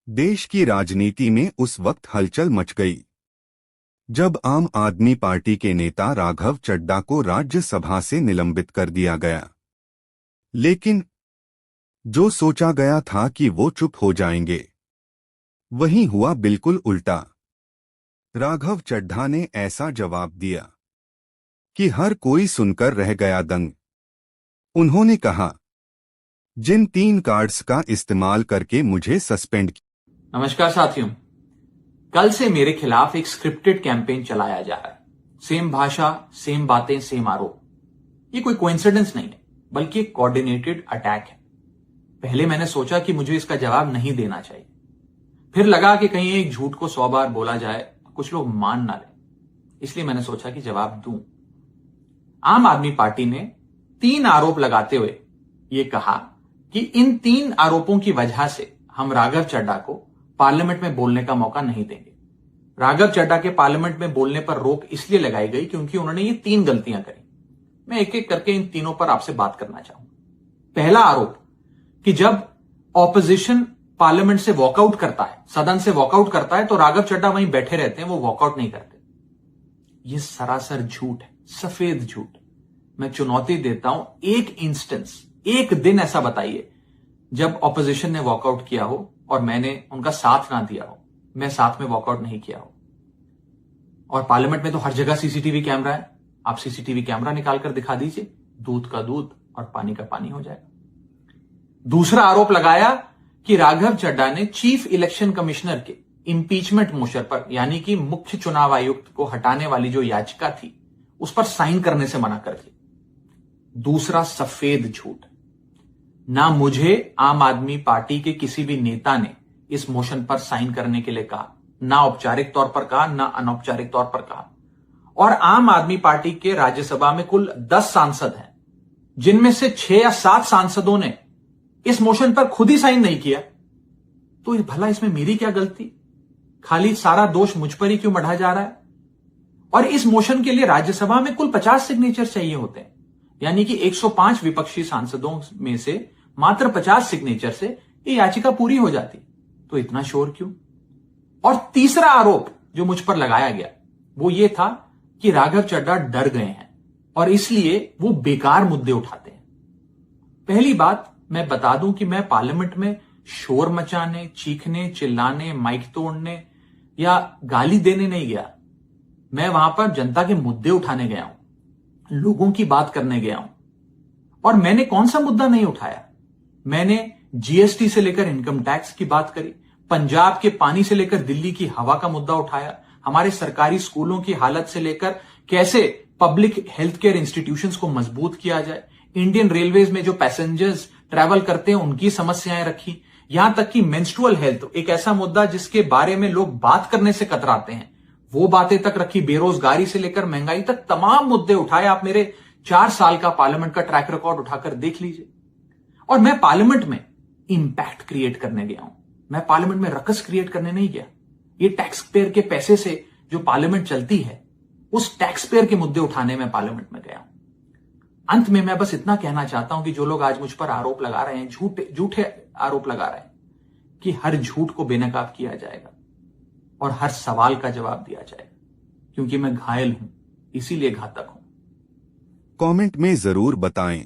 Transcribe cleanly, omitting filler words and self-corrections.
देश की राजनीति में उस वक्त हलचल मच गई जब आम आदमी पार्टी के नेता राघव चड्ढा को राज्यसभा से निलंबित कर दिया गया। लेकिन जो सोचा गया था कि वो चुप हो जाएंगे, वही हुआ बिल्कुल उल्टा। राघव चड्ढा ने ऐसा जवाब दिया कि हर कोई सुनकर रह गया दंग। उन्होंने कहा, जिन 3 कार्ड्स का इस्तेमाल करके मुझे सस्पेंड किया। नमस्कार साथियों, कल से मेरे खिलाफ एक स्क्रिप्टेड कैंपेन चलाया जा रहा है। सेम भाषा, सेम बातें, सेम आरोप। ये कोई कोइंसिडेंस नहीं है, बल्कि एक कोऑर्डिनेटेड अटैक है। पहले मैंने सोचा कि मुझे इसका जवाब नहीं देना चाहिए, फिर लगा कि कहीं एक झूठ को 100 बार बोला जाए तो कुछ लोग मान ना ले, इसलिए मैंने सोचा कि जवाब दूं। आम आदमी पार्टी ने 3 आरोप लगाते हुए ये कहा कि इन 3 आरोपों की वजह से हम राघव चड्ढा को पार्लियामेंट में बोलने का मौका नहीं देंगे। राघव चड्ढा के पार्लियामेंट में बोलने पर रोक इसलिए लगाई गई क्योंकि उन्होंने ये 3 गलतियां करी। मैं एक एक करके इन तीनों पर आपसे बात करना चाहूंगा। पहला आरोप कि जब ऑपोजिशन पार्लियामेंट से वॉकआउट करता है, सदन से वॉकआउट करता है, तो राघव चड्ढा वहीं बैठे रहते हैं, वो वॉकआउट नहीं करते। ये सरासर झूठ है, सफेद झूठ। मैं चुनौती देता हूं, एक इंस्टेंस, एक दिन ऐसा बताइए जब ऑपोजिशन ने वॉकआउट किया हो और मैंने उनका साथ ना दिया हो, मैं साथ में वॉकआउट नहीं किया हो। और पार्लियामेंट में तो हर जगह सीसीटीवी कैमरा है, आप सीसीटीवी कैमरा निकाल कर दिखा दीजिए, दूध का दूध और पानी का पानी हो जाएगा। दूसरा आरोप लगाया कि राघव चड्ढा ने चीफ इलेक्शन कमिश्नर के इंपीचमेंट मोशन पर, यानी कि मुख्य चुनाव आयुक्त को हटाने वाली जो याचिका थी, उस पर साइन करने से मना कर दिया। दूसरा सफेद झूठ। ना मुझे आम आदमी पार्टी के किसी भी नेता ने इस मोशन पर साइन करने के लिए कहा, ना औपचारिक तौर पर कहा, ना अनौपचारिक तौर पर कहा। और आम आदमी पार्टी के राज्यसभा में कुल 10 सांसद हैं, जिनमें से 6 या 7 सांसदों ने इस मोशन पर खुद ही साइन नहीं किया। तो भला इसमें मेरी क्या गलती? खाली सारा दोष मुझ पर ही क्यों मढ़ा जा रहा है? और इस मोशन के लिए राज्यसभा में कुल 50 सिग्नेचर चाहिए होते हैं, यानी कि 105 विपक्षी सांसदों में से मात्र 50 सिग्नेचर से ये याचिका पूरी हो जाती। तो इतना शोर क्यों? और तीसरा आरोप जो मुझ पर लगाया गया वो ये था कि राघव चड्ढा डर गए हैं और इसलिए वो बेकार मुद्दे उठाते हैं। पहली बात मैं बता दूं कि मैं पार्लियामेंट में शोर मचाने, चीखने, चिल्लाने, माइक तोड़ने या गाली देने नहीं गया। मैं वहां पर जनता के मुद्दे उठाने गया हूं, लोगों की बात करने गया हूं। और मैंने कौन सा मुद्दा नहीं उठाया? मैंने जीएसटी से लेकर इनकम टैक्स की बात करी, पंजाब के पानी से लेकर दिल्ली की हवा का मुद्दा उठाया, हमारे सरकारी स्कूलों की हालत से लेकर कैसे पब्लिक हेल्थ केयर इंस्टीट्यूशंस को मजबूत किया जाए, इंडियन रेलवेज में जो पैसेंजर्स ट्रैवल करते हैं उनकी समस्याएं रखी, यहां तक कि मेंस्ट्रुअल हेल्थ, एक ऐसा मुद्दा जिसके बारे में लोग बात करने से कतराते हैं, वो बातें तक रखी। बेरोजगारी से लेकर महंगाई तक तमाम मुद्दे उठाए। आप मेरे 4 साल का पार्लियामेंट का ट्रैक रिकॉर्ड उठाकर देख लीजिए। और मैं पार्लियामेंट में इंपैक्ट क्रिएट करने गया हूं, मैं पार्लियामेंट में रकस क्रिएट करने नहीं गया। ये टैक्स पेयर के पैसे से जो पार्लियामेंट चलती है, उस टैक्स पेयर के मुद्दे उठाने में पार्लियामेंट में गया हूं। अंत में मैं बस इतना कहना चाहता हूं कि जो लोग आज मुझ पर आरोप लगा रहे हैं, झूठे आरोप लगा रहे हैं, कि हर झूठ को बेनकाब किया जाएगा और हर सवाल का जवाब दिया जाएगा, क्योंकि मैं घायल हूं, इसीलिए घातक हूं। कमेंट में जरूर बताएं।